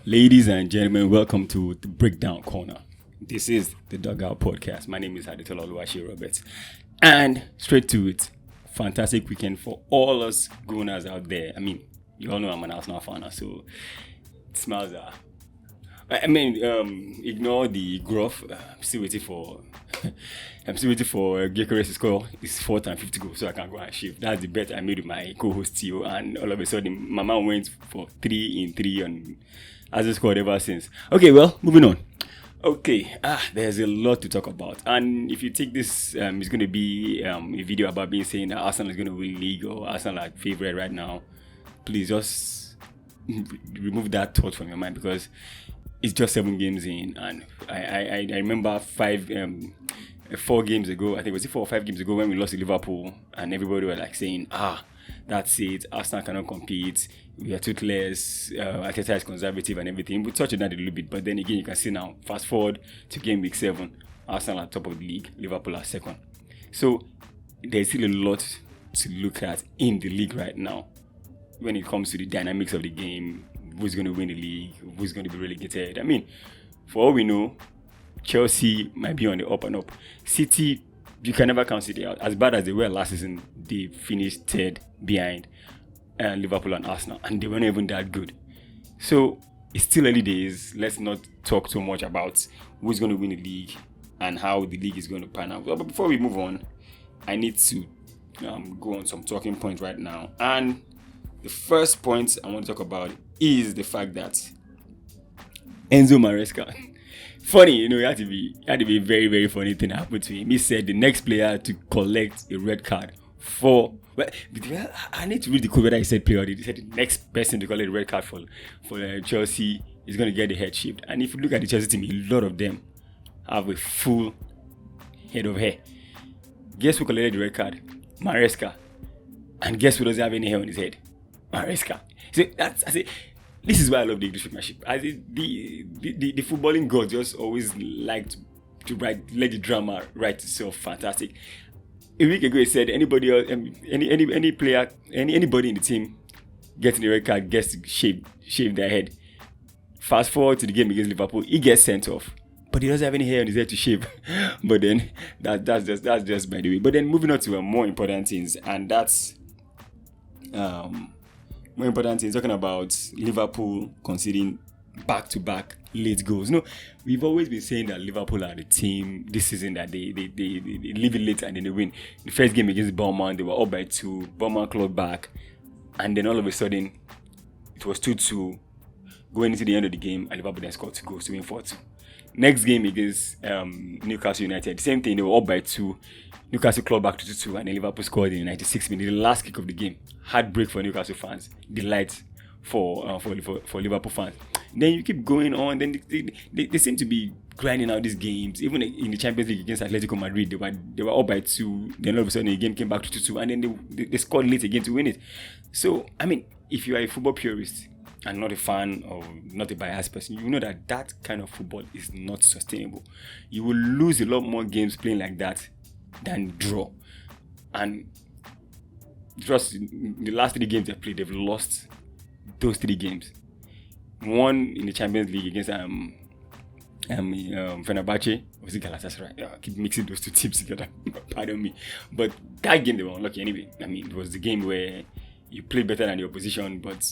Ladies and gentlemen, welcome to the Breakdown Corner. This is the Dugout Podcast. My name is Arteta Roberts. And straight to it, fantastic weekend for all us Gooners out there. I mean, you all know I'm an Arsenal fan, so it smells ignore the gruff. I'm still waiting for Gyökeres to score his fourth and fifth goal so I can go and shift. That's the bet I made with my co-host Theo, and all of a sudden my man went for 3 in 3 and hasn't scored ever since. Okay, well, moving on. Okay, there's a lot to talk about, and if you take this, it's going to be a video about being saying that Arsenal is going to win the league or Arsenal are favorite right now. Please just remove that thought from your mind, because it's just 7 games in, and I remember 4 games ago, I think it was 4 or 5 games ago when we lost to Liverpool, and everybody were like saying, that's it, Arsenal cannot compete, we are toothless, Arteta is conservative and everything. We touched on that a little bit, but then again, you can see now, fast forward to game week 7, Arsenal are top of the league, Liverpool are second. So there's still a lot to look at in the league right now when it comes to the dynamics of the game, who's going to win the league, who's going to be relegated. I mean, for all we know, Chelsea might be on the up and up. City, you can never count City out. As bad as they were last season, they finished third behind Liverpool and Arsenal, and they weren't even that good. So it's still early days. Let's not talk too much about who's going to win the league and how the league is going to pan out. But before we move on, I need to go on some talking points right now. And the first point I want to talk about is the fact that Enzo Maresca, funny, it had to be a very, very funny thing that happened to him. He said the next player to collect a red card for, well, I need to read the quote whether he said player or he said the next person to collect a red card for Chelsea is going to get the head shaved. And if you look at the Chelsea team, a lot of them have a full head of hair. Guess who collected the red card? Maresca. And guess who doesn't have any hair on his head? Maresca. So this is why I love the English Premiership. The footballing gods just always liked to let the drama write itself. Fantastic. A week ago, he said anybody else, any player, anybody in the team getting the red card gets to shave their head. Fast forward to the game against Liverpool, he gets sent off, but he doesn't have any hair on his head to shave. But then that's just by the way. But then moving on to more important things, and that's more important things, talking about Liverpool conceding back-to-back late goals. We've always been saying that Liverpool are the team this season that they leave it late and then they win. The first game against Bournemouth, they were up by 2. Bournemouth clawed back, and then all of a sudden it was 2-2 going into the end of the game, and Liverpool then scored 2 goals to win 4-2. Next game against Newcastle United, the same thing, they were up by 2. Newcastle clawed back to 2-2, and then Liverpool scored in the 96th minute, the last kick of the game. Heartbreak for Newcastle fans, delight for Liverpool fans. Then you keep going on. Then they seem to be grinding out these games. Even in the Champions League against Atletico Madrid, they were up by 2. Then all of a sudden the game came back to 2-2, and then they scored late again to win it. So I mean, if you are a football purist and not a fan or not a biased person, you know that kind of football is not sustainable. You will lose a lot more games playing like that than draw. And just the last 3 games they played, they've lost those 3 games. One in the Champions League against Fenerbahce, was it Galatasaray? I keep mixing those 2 teams together. Pardon me, but that game they were unlucky anyway. I mean, it was the game where you play better than the opposition, but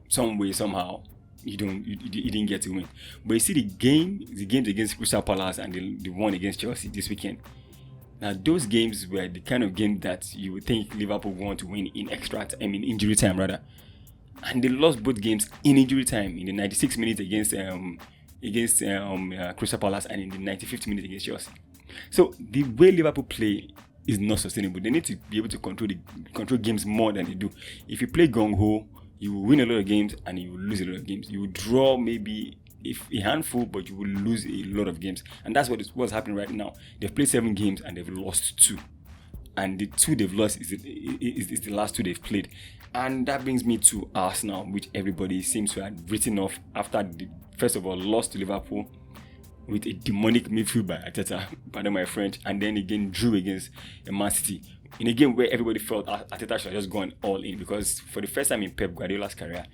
some way somehow you didn't get to win. But you see the games against Crystal Palace and the one against Chelsea this weekend. Now those games were the kind of game that you would think Liverpool want to win in injury time rather. And they lost both games in injury time, in the 96th minute against Crystal Palace and in the 95th minute against Chelsea. So the way Liverpool play is not sustainable. They need to be able to control games more than they do. If you play gung-ho, you will win a lot of games and you will lose a lot of games. You will draw maybe a handful, but you will lose a lot of games. And that's what's happening right now. They've played 7 games and they've lost 2. And the 2 they've lost is the last 2 they've played. And that brings me to Arsenal, which everybody seems to have written off after the, first of all, lost to Liverpool with a demonic midfield by Arteta, pardon my French, and then again drew against Man City in a game where everybody felt Arteta should have just gone all in, because for the first time in Pep Guardiola's career,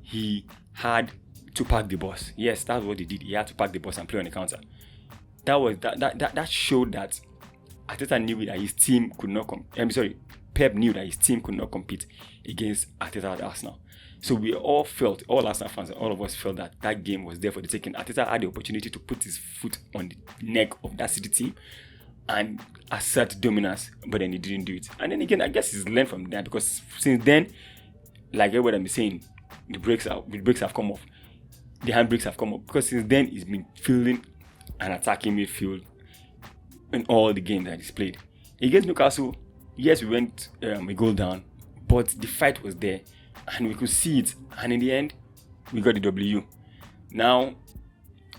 he had to park the bus. Yes, that's what he did. He had to park the bus and play on the counter. That showed that Arteta knew that his team could not Pep knew that his team could not compete against Arteta at Arsenal. So we all all Arsenal fans and all of us felt that game was there for the taking. Arteta had the opportunity to put his foot on the neck of that City team and assert dominance, but then he didn't do it. And then again, I guess he's learned from that, because since then, like everybody I'm saying, the brakes have come off. The handbrakes have come up, because since then he's been fielding and attacking midfield in all the games that he's played. Against Newcastle, yes, we went a goal down, but the fight was there and we could see it, and in the end we got the W. Now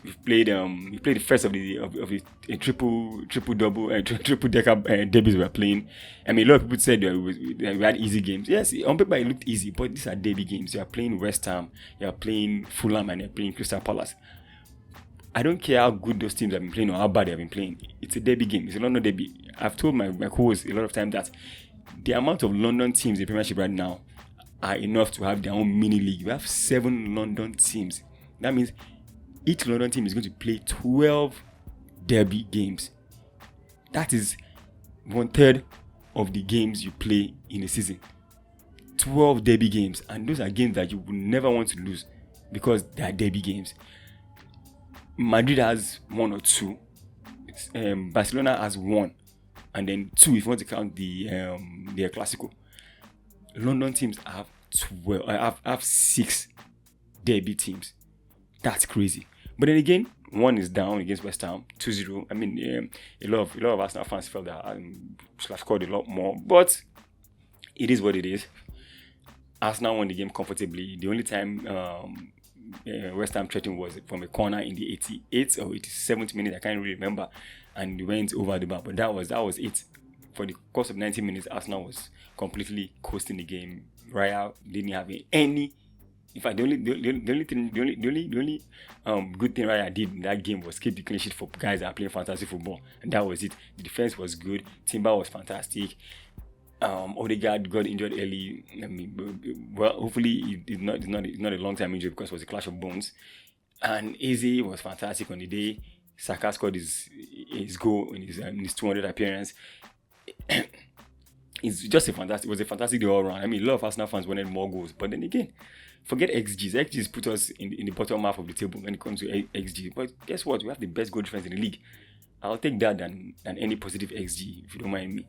we played the first of the triple decker debuts we were playing. I mean, a lot of people said we had easy games. Yes, on paper it looked easy, but these are derby games. You are playing West Ham, you are playing Fulham, and you are playing Crystal Palace. I don't care how good those teams have been playing or how bad they have been playing. It's a derby game. It's a London derby. I've told my co-hosts a lot of times that the amount of London teams in the Premiership right now are enough to have their own mini league. You have 7 London teams. That means each London team is going to play 12 derby games. That is 1/3 of the games you play in a season. 12 derby games, and those are games that you would never want to lose because they are derby games. Madrid has 1 or 2. Barcelona has 1, and then 2 if you want to count the Clasico. London teams have 12. Have 6 derby teams. That's crazy. But then again, 1 is down against West Ham, 2-0. I mean, a lot of Arsenal fans felt that should have scored a lot more, but it is what it is. Arsenal won the game comfortably. The only time West Ham threatened was from a corner in the 88th or 87th minute. I can't really remember, and we went over the bar. But that was it. For the course of 90 minutes, Arsenal was completely coasting the game. Raya didn't have any. In fact, the only good thing Raya did in that game was keep the clean sheet for guys that are playing fantasy football, and that was it. The defense was good. Timber was fantastic. Odegaard got injured early. I mean, well, hopefully it's not a long time injury because it was a clash of bones. And Eze was fantastic on the day. Saka scored his goal in his 200th appearance. It was a fantastic day all around. I mean, a lot of Arsenal fans wanted more goals, but then again, forget XGs. XGs put us in the bottom half of the table when it comes to XG. But guess what? We have the best goal defense in the league. I'll take that than any positive XG, if you don't mind me.